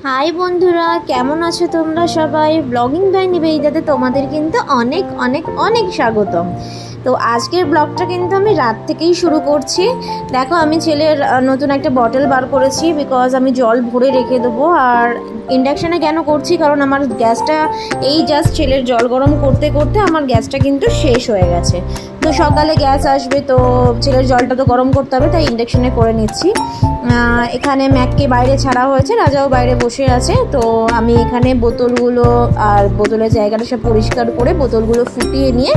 High বন্ধুরা, কেমন আছো তোমরা সবাই? ব্লগিং বাই নিবেদিতাতে তোমাদের কিন্তু অনেক অনেক অনেক স্বাগতম। তো আজকের ব্লগটা কিন্তু আমি রাত থেকেই শুরু করছি। দেখো, আমি ছেলের নতুন একটা বটল বার করেছি, বিকজ আমি জল ভরে রেখে দেবো। আর ইন্ডাকশানে কেন করছি, কারণ আমার গ্যাসটা এই জাস্ট ছেলের জল গরম করতে করতে আমার গ্যাসটা কিন্তু শেষ হয়ে গেছে। তো সকালে গ্যাস আসবে, তো ছেলের জলটা তো গরম করতে হবে, তাই ইন্ডাকশানে করে নিচ্ছি। এখানে ম্যাককে বাইরে ছাড়া হয়েছে, রাজাও বাইরে বসে আছে। তো আমি এখানে বোতলগুলো আর বোতলের জায়গাটা সব পরিষ্কার করে বোতলগুলো ফুটিয়ে নিয়ে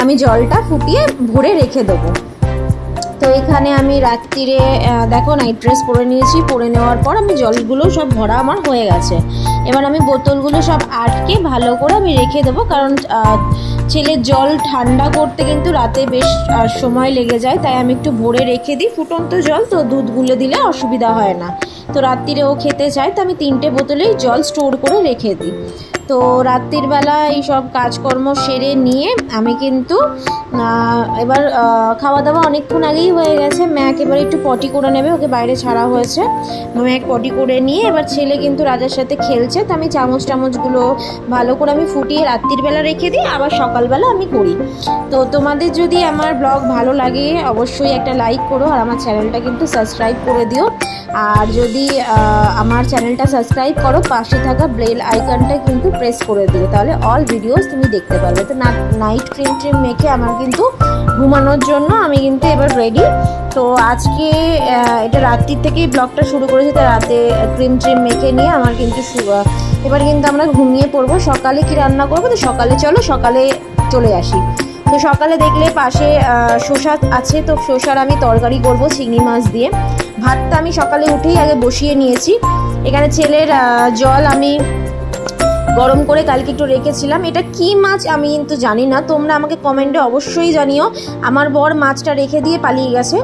আমি জলটা ফুটিয়ে ভরে রেখে দেবো। তো এখানে আমি রাত্রিরে দেখো নাইট ড্রেস পরে নিয়েছি। পরে নেওয়ার পর আমি জলগুলো সব ভরা আমার হয়ে গেছে। এবার আমি বোতলগুলো সব আটকে ভালো করে আমি রেখে দেবো, কারণ ছেলের জল ঠান্ডা করতে কিন্তু রাতে বেশ সময় লেগে যায়, তাই আমি একটু ভরে রেখে দিই। ফুটন্ত জল তো দুধ গুলে দিলে অসুবিধা হয় না। তো রাত্রিরে ও খেতে চায়, তো আমি 3টে বোতলেই জল স্টোর করে রেখে দিই। তো রাত্রির বেলা এই সব কাজকর্ম সেরে নিয়ে আমি কিন্তু এবার খাওয়া দাওয়া অনেকক্ষণ আগেই হয়ে গেছে। ম্যাক এবার একটু পটি করে নেবে, ওকে বাইরে ছাড়া হয়েছে। ম্যাক পটি করে নিয়ে এবার ছেলে কিন্তু রাজার সাথে খেলছে। তো আমি চামচগুলো ভালো করে আমি ফুটিয়ে রাত্রির বেলা রেখে দিই, আবার সকালবেলা আমি করি। তো তোমাদের যদি আমার ব্লগ ভালো লাগে অবশ্যই একটা লাইক করো, আর আমার চ্যানেলটা কিন্তু সাবস্ক্রাইব করে দিও। আর যদি আমার চ্যানেলটা সাবস্ক্রাইব করো, পাশে থাকা বেল আইকনটা কিন্তু প্রেস করে দিও, তাহলে অল ভিডিওস তুমি দেখতে পারবে। তো নাইট ক্রিম মেখে আমার কিন্তু ঘুমানোর জন্য আমি কিন্তু এবার রেডি। তো আজকে এটা রাত্রির থেকেই ব্লগটা শুরু করেছি। তো রাতে ক্রিম মেখে নিয়ে আমার কিন্তু এবার কিন্তু আমরা ঘুমিয়ে পড়বো। সকালে কি রান্না করবো, তো সকালে চলে আসি। তো সকালে দেখলে পাশে শসা আছে, তো শসার আমি তরকারি করব চিংড়ি মাছ দিয়ে। ভাতটা আমি সকালে উঠেই আগে বসিয়ে নিয়েছি। এখানে ছেলের জল আমি গরম করে কালকে একটু রেখেছিলাম। এটা কি মাছ আমি কিন্তু জানি না, তোমরা আমাকে কমেন্টে অবশ্যই জানিও। আমার বর মাছটা রেখে দিয়ে পালিয়ে গেছে।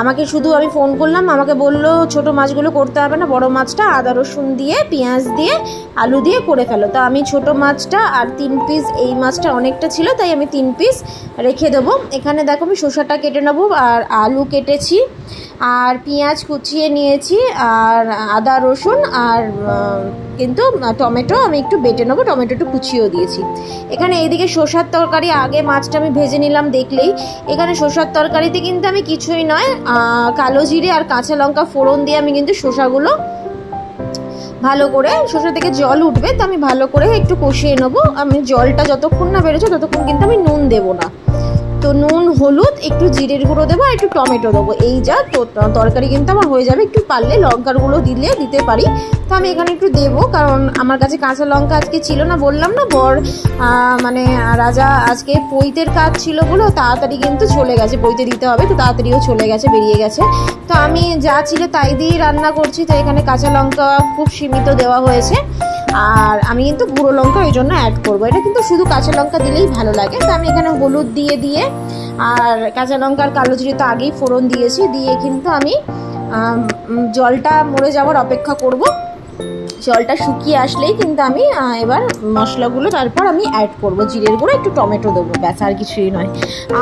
আমাকে শুধু আমি ফোন করলাম, আমাকে বললো ছোট মাছগুলো করতে হবে না, বড় মাছটা আদা রসুন দিয়ে পেঁয়াজ দিয়ে আলু দিয়ে করে ফেলো। তো আমি ছোট মাছটা আর 3 পিস, এই মাছটা অনেকটা ছিল তাই আমি 3 পিস রেখে দেবো। এখানে দেখো আমি শসাটা কেটে নেবো, আর আলু কেটেছি, আর পেঁয়াজ কুচিয়ে নিয়েছি, আর আদা রসুন, আর কিন্তু টমেটো আমি একটু বেটে নেবো, টমেটো একটু কুচিয়েও দিয়েছি। এখানে এইদিকে শসার তরকারি, আগে মাছটা আমি ভেজে নিলাম দেখলেই। এখানে শসার তরকারিতে কিন্তু আমি কিছুই নয়, কালো জিরে আর কাঁচা লঙ্কা ফোড়ন দিয়ে আমি কিন্তু শসাগুলো ভালো করে, শসা থেকে জল উঠবে, তো আমি ভালো করে একটু কষিয়ে নেবো। আমি জলটা যতক্ষণ না বেরোচ্ছে ততক্ষণ কিন্তু আমি নুন দেবো না। তো নুন, হলুদ, একটু জিরের গুঁড়ো দেবো, আর একটু টমেটো দেবো। এই যা তরকারি কিন্তু আমার হয়ে যাবে। একটু পারলে লঙ্কার গুঁড়ো দিতে পারি, তো আমি এখানে একটু দেবো, কারণ আমার কাছে কাঁচা লঙ্কা আজকে ছিল না। বললাম না, বর মানে রাজা আজকে পৈতের কাজ ছিল বলে তাড়াতাড়ি কিন্তু চলে গেছে, পৈতে দিতে হবে, তো তাড়াতাড়িও চলে গেছে, বেরিয়ে গেছে। তো আমি যা ছিল তাই দিয়েই রান্না করছি। তো এখানে কাঁচা লঙ্কা খুব সীমিত দেওয়া হয়েছে, আর আমি কিন্তু গুঁড়ো লঙ্কা ওই জন্য অ্যাড করবো। এটা কিন্তু শুধু কাঁচা লঙ্কা দিলেই ভালো লাগে। তো আমি এখানে হলুদ দিয়ে আর কাঁচা লঙ্কার কালো জিরে তো আগেই ফোড়ন দিয়েছি, দিয়ে কিন্তু আমি জলটা মরে যাওয়ার অপেক্ষা করব। জলটা শুকিয়ে আসলেই কিন্তু আমি এবার মশলাগুলো তারপর আমি অ্যাড করব। জিরের গুঁড়ো, একটু টমেটো দেবো, ব্যাস, আর কিছুই নয়।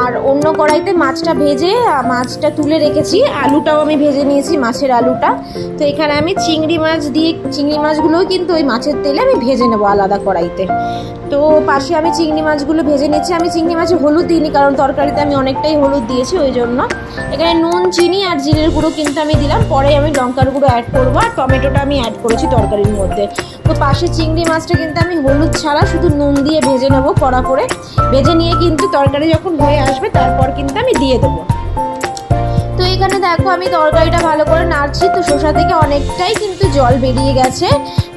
আর অন্য কড়াইতে মাছটা ভেজে মাছটা তুলে রেখেছি, আলুটাও আমি ভেজে নিয়েছি, মাছের আলুটা। তো এখানে আমি চিংড়ি মাছ দিয়ে, চিংড়ি মাছগুলোও কিন্তু ওই মাছের তেলে আমি ভেজে নেবো আলাদা কড়াইতে। তো পাশে আমি চিংড়ি মাছগুলো ভেজে নিচ্ছি। আমি চিংড়ি মাছে হলুদ দিইনি, কারণ তরকারিতে আমি অনেকটাই হলুদ দিয়েছি, ওই জন্য। এখানে নুন, চিনি আর জিরের গুঁড়ো কিন্তু আমি দিলাম, পরে আমি লঙ্কার গুঁড়ো অ্যাড করবো, আর টমেটোটা আমি অ্যাড করেছি তরকারির মধ্যে। তো পাশে চিংড়ি মাছটা কিন্তু আমি হলুদ ছাড়া শুধু নুন দিয়ে ভেজে নেবো, কড়া করে ভেজে নিয়ে কিন্তু তরকারি যখন হয়ে আসবে তারপর কিন্তু আমি দিয়ে দেবো। তো এখানে দেখো আমি তরকারিটা ভালো করে নাড়ছি। তো শসা থেকে অনেকটাই কিন্তু জল বেরিয়ে গেছে,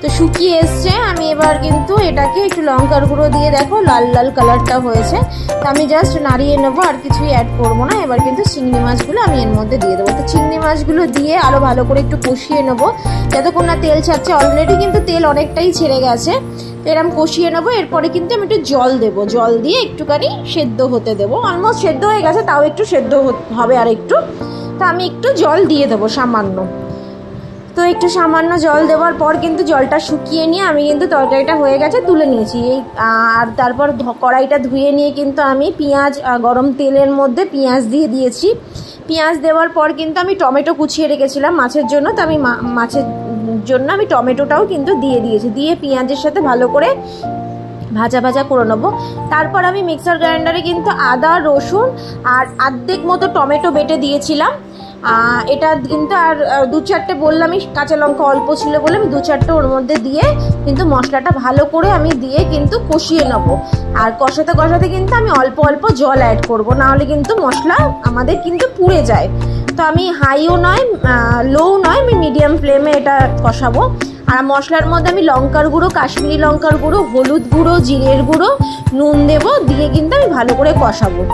তো শুকিয়ে এসছে। আমি এবার কিন্তু এটাকে একটু লঙ্কার গুঁড়ো দিয়ে, দেখো লাল লাল কালারটা হয়েছে, তো আমি জাস্ট নাড়িয়ে নেবো, আর কিছুই অ্যাড করবো না। এবার কিন্তু চিংড়ি মাছগুলো আমি এর মধ্যে দিয়ে দেবো। তো চিংড়ি মাছগুলো দিয়ে আরও ভালো করে একটু কষিয়ে নেবো, যতক্ষণ না তেল ছাড়ছে। অলরেডি কিন্তু তেল অনেকটাই ছেড়ে গেছে, তো এরকম কষিয়ে নেবো। এরপরে কিন্তু আমি একটু জল দেবো, জল দিয়ে একটুখানি সেদ্ধ হতে দেবো। অলমোস্ট সেদ্ধ হয়ে গেছে, তাও একটু সেদ্ধ হবে আর একটু। তো আমি একটু জল দিয়ে দেবো সামান্য। তো একটু সামান্য জল দেওয়ার পর কিন্তু জলটা শুকিয়ে নিয়ে আমি কিন্তু তরকারিটা হয়ে গেছে তুলে নিয়েছি। আর তারপর কড়াইটা ধুয়ে নিয়ে কিন্তু আমি পেঁয়াজ, গরম তেলের মধ্যে পেঁয়াজ দিয়েছি। পেঁয়াজ দেওয়ার পর কিন্তু আমি টমেটো কুচিয়ে রেখেছিলাম মাছের জন্য, তো আমি মাছের জন্য আমি টমেটোটাও কিন্তু দিয়ে দিয়েছি, দিয়ে পেঁয়াজের সাথে ভালো করে ভাজা ভাজা করে নেবো। তারপর আমি মিক্সার গ্রাইন্ডারে কিন্তু আদা রসুন আর অর্ধেক মতো টমেটো বেটে দিয়েছিলাম। এটা কিন্তু আর 2-4টে বললামই, কাঁচা লঙ্কা অল্প ছিল বলে আমি 2-4টে ওর মধ্যে দিয়ে কিন্তু মশলাটা ভালো করে আমি দিয়ে কিন্তু কষিয়ে নেবো। আর কষাতে কষাতে কিন্তু আমি অল্প অল্প জল অ্যাড করবো, নাহলে কিন্তু মশলা আমাদের কিন্তু পুড়ে যায়। তো আমি হাইও নয় লোও নয়, আমি মিডিয়াম ফ্লেমে এটা কষাবো। আর মশলার মধ্যে আমি লঙ্কার গুঁড়ো, কাশ্মীরি লঙ্কার গুঁড়ো, হলুদ গুঁড়ো, জিরের গুঁড়ো, নুন দেবো, দিয়ে কিন্তু আমি ভালো করে কষাবো।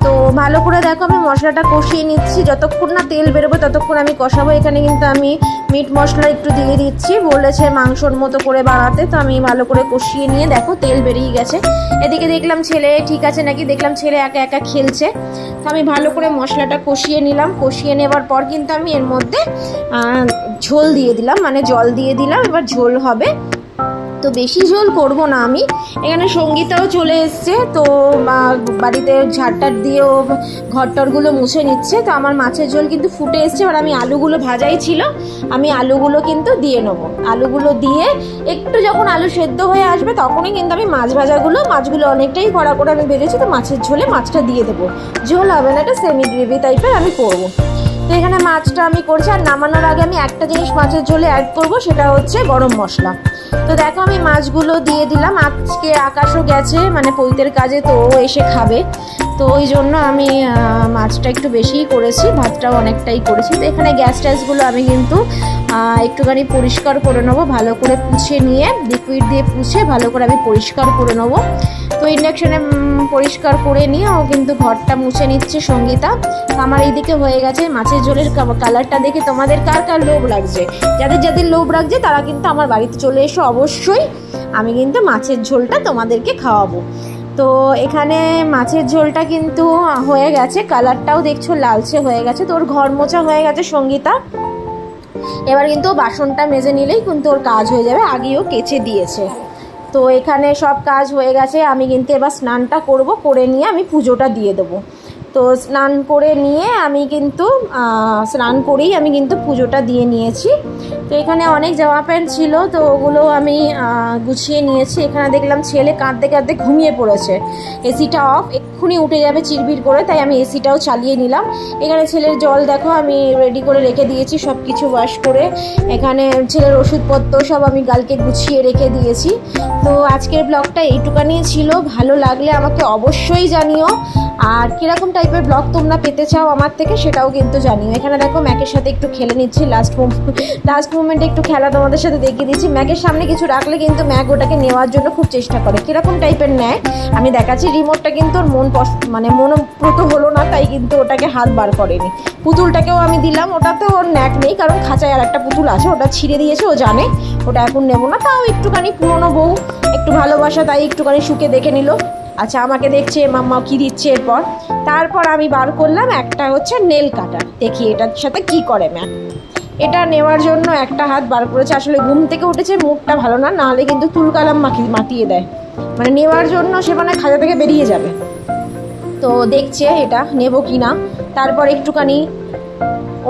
তো ভালো করে দেখো আমি মশলাটা কষিয়ে নিচ্ছি, যতক্ষণ না তেল বেরোবে ততক্ষণ আমি কষাবো। এখানে কিন্তু আমি মিট মশলা একটু দিয়ে দিচ্ছি, বলেছে মাংসর মতো করে বানাতে, তো আমি ভালো করে কষিয়ে নিয়ে দেখো তেল বেরিয়ে গেছে। এদিকে দেখলাম ছেলে ঠিক আছে নাকি, দেখলাম ছেলে একা একা খেলছে। তো আমি ভালো করে মশলাটা কষিয়ে নিলাম। কষিয়ে নেবার পর কিন্তু আমি এর মধ্যে ঝোল দিয়ে দিলাম, মানে জল দিয়ে দিলাম। এবার ঝোল হবে, তো বেশি ঝোল করব না আমি। এখানে সঙ্গীতাও চলে এসছে, তো বাড়িতে ঝাড়টার দিয়েও ঘরটরগুলো মুছে নিচ্ছে। তো আমার মাছের ঝোল কিন্তু ফুটে এসছে। এবার আমি আলুগুলো ভাজাই ছিল, আমি আলুগুলো কিন্তু দিয়ে নেবো। আলুগুলো দিয়ে একটু যখন আলু সেদ্ধ হয়ে আসবে তখনই কিন্তু আমি মাছগুলো অনেকটাই কড়া করে আমি ভেজেছি, তো মাছের ঝোলে মাছটা দিয়ে দেবো। ঝোল হবে না, এটা সেমি গ্রেভি টাইপের আমি করবো। তো এখানে মাছটা আমি করছি। আর নামানোর আগে আমি একটা জিনিস মাছের ঝোলে অ্যাড করব, সেটা হচ্ছে গরম মশলা। তো দেখো আমি মাছগুলো দিয়ে দিলাম। আজকে আকাশও গেছে মানে পৈতের কাজে, তো ও এসে খাবে, তো ওই জন্য আমি মাছটা একটু বেশিই করেছি, ভাতটাও অনেকটাই করেছি। তো এখানে গ্যাস ট্যাসগুলো আমি কিন্তু একটুখানি পরিষ্কার করে নেবো, ভালো করে পুছে নিয়ে লিকুইড দিয়ে পুছে ভালো করে আমি পরিষ্কার করে নেবো। তো ইন্ডাকশানে পরিষ্কার করে নিয়ে ও কিন্তু ঘরটা মুছে নিচ্ছে সঙ্গীতা। আমার এইদিকে হয়ে গেছে। মাছের ঝোলের কালারটা দেখে তোমাদের কার কার লোভ লাগছে? যাদের লোভ লাগছে তারা কিন্তু আমার বাড়িতে চলে এসো অবশ্যই, আমি কিন্তু মাছের ঝোলটা তোমাদেরকে খাওয়াবো। তো এখানে মাছের ঝোলটা কিন্তু হয়ে গেছে, কালারটাও দেখছো লালচে হয়ে গেছে। তো ওর ঘর মোছা হয়ে গেছে সঙ্গীতা। এবার কিন্তু বাসনটা মেজে নিলেই কিন্তু ওর কাজ হয়ে যাবে, আগেও কেচে দিয়েছে। তো এখানে সব কাজ হয়ে গেছে, আমি কিন্তু এবার স্নানটা করব, করে নিয়ে আমি পুজোটা দিয়ে দেবো। তো স্নান করে নিয়ে আমি কিন্তু স্নান করেই আমি কিন্তু পুজোটা দিয়ে নিয়েছি। তো এখানে অনেক জামা প্যান্ট ছিল, তো ওগুলো আমি গুছিয়ে নিয়েছি। এখানে দেখলাম ছেলে কাঁদতে কাঁদতে ঘুমিয়ে পড়েছে, এসিটা অফ, এক্ষুনি উঠে যাবে চিরবির করে, তাই আমি এসিটাও চালিয়ে নিলাম। এখানে ছেলের জল দেখো আমি রেডি করে রেখে দিয়েছি, সব কিছু ওয়াশ করে। এখানে ছেলের ওষুধপত্র সব আমি কালকে গুছিয়ে রেখে দিয়েছি। তো আজকের ব্লগটা এইটুকানি ছিল, ভালো লাগলে আমাকে অবশ্যই জানিও। আর কীরকম টাইপের ব্লগ তোমরা পেতে চাও আমার থেকে সেটাও কিন্তু জানিও। এখানে দেখো ম্যাকের সাথে একটু খেলে নিচ্ছি, লাস্ট মোমেন্টে একটু খেলা তোমাদের সাথে দেখিয়ে দিচ্ছি। ম্যাকের সামনে কিছু রাখলে কিন্তু ম্যাক ওটাকে নেওয়ার জন্য খুব চেষ্টা করে, কীরকম টাইপের নেয় আমি দেখাচ্ছি। রিমোটটা কিন্তু ওর মনোপ্রত হলো না, তাই কিন্তু ওটাকে হাত বার করেনি। পুতুলটাকেও আমি দিলাম, ওটাতে ওর ন্যাক নেই, কারণ খাঁচায় আর একটা পুতুল আছে, ওটা ছিঁড়ে দিয়েছে, ও জানে ওটা এখন নেবো না। তাও একটুখানি পুরনো বউ, একটু ভালোবাসা, তাই একটুখানি শুকে দেখে নিল। আচ্ছা আমাকে দেখছে মাম্মা কি দিচ্ছে। তারপর আমি বার করলাম একটা হচ্ছে নেল কাটার, দেখি এটার সাথে কি করে ম্যাক। এটা নেওয়ার জন্য একটা হাত বার করেছে, আসলে ঘুম থেকে উঠেছে, মুখটা ভালো না, নাহলে কিন্তু তুলকালাম মাতিয়ে দেয়, মানে নেওয়ার জন্য সে মানে খাজা থেকে বেরিয়ে যাবে। তো দেখছে এটা নেব কি না। তারপর একটুখানি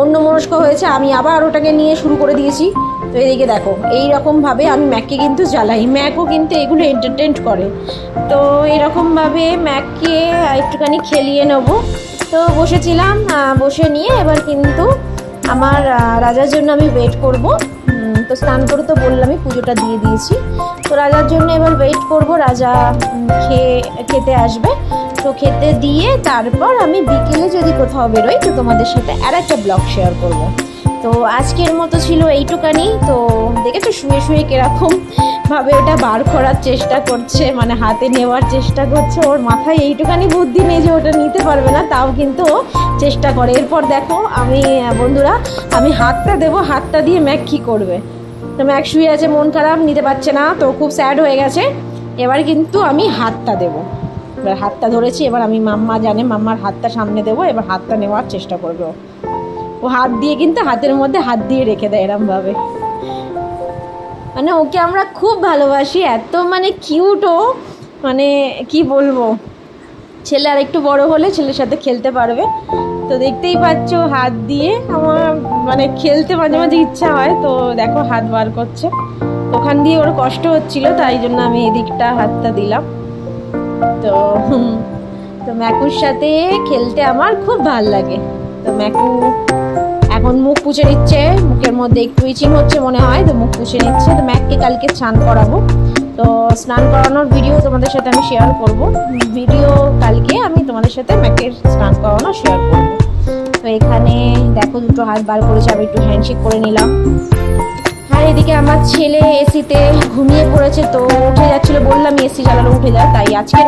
অন্যমনস্ক হয়েছে, আমি আবার ওটাকে নিয়ে শুরু করে দিয়েছি। তো এদিকে দেখো এইরকমভাবে আমি ম্যাককে কিন্তু জ্বালাই, ম্যাকও কিন্তু এগুলো এন্টারটেন করে। তো এরকমভাবে ম্যাককে একটুখানি খেলিয়ে নেব। তো বসেছিলাম, বসে নিয়ে এবার কিন্তু আমার রাজার জন্য আমি ওয়েট করব। তো স্নান করে তো বললামই পুজোটা দিয়ে দিয়েছি, তো রাজার জন্য এবার ওয়েট করব। রাজা খেতে আসবে, তো খেতে দিয়ে তারপর আমি বিকেলে যদি কোথাও বেরোই তো তোমাদের সাথে আর একটা ব্লগ শেয়ার করব। তো আজকের মতো ছিল এইটুকানি। তো দেখেছো শুয়ে শুয়ে কিরকম ভাবে ওটা বার করার চেষ্টা করছে, মানে হাতে নেওয়ার চেষ্টা করছে। ওর মাথায় এইটুকানি বুদ্ধি নেই যে ওটা নিতে পারবে না, তাও কিন্তু ও চেষ্টা করে। এরপর দেখো আমি বন্ধুরা আমি হাতটা দেবো, হাতটা দিয়ে ম্যাক কী করবে। তো ম্যাক শুয়ে আছে, মন খারাপ, নিতে পারছে না, তো খুব স্যাড হয়ে গেছে। এবার কিন্তু আমি হাতটা দেবো, এবার হাতটা ধরেছি। এবার আমি মাম্মা জানে মাম্মার হাতটা সামনে দেবো, এবার হাতটা নেওয়ার চেষ্টা করবে। ও হাত দিয়ে কিন্তু হাতের মধ্যে হাত দিয়ে রেখে দেয় এরমভাবে, মানে ওকে আমরা খুব ভালোবাসি, এত মানে কিউট ও, মানে কি বলবো। ছেলে আর একটু বড় হলে ছেলের সাথে খেলতে পারবে। তো দেখতেই পাচ্ছ হাত দিয়ে আমার মানে খেলতে মাঝে মাঝে ইচ্ছা হয়, তো দেখো হাত বার করছে। ওখান দিয়ে ওর কষ্ট হচ্ছিল, তাই জন্য আমি এদিকটা হাতটা দিলাম। তো তো ম্যাকুর সাথে খেলতে আমার খুব ভালো লাগে। তো ম্যাকু এখন মুখ পুছে নিচ্ছে, মুখের মধ্যে একটু ইচিং হচ্ছে মনে হয়, তো মুখ পুছে নিচ্ছে। তো ম্যাককে কালকে স্নান করাবো, তো স্নান করানোর ভিডিও তোমাদের সাথে আমি শেয়ার করব। ভিডিও কালকে আমি তোমাদের সাথে ম্যাকের স্নান করানো শেয়ার করব। তো এখানে দেখো দুটো হাত বার করেছে, আমি একটু হ্যান্ডশেক করে নিলাম। আর এদিকে আমার ছেলে এসিতে ঘুমিয়ে পড়েছে, তো উঠে যাচ্ছিল, বললাম এসি চালানো উঠে যায়, তাই আজকে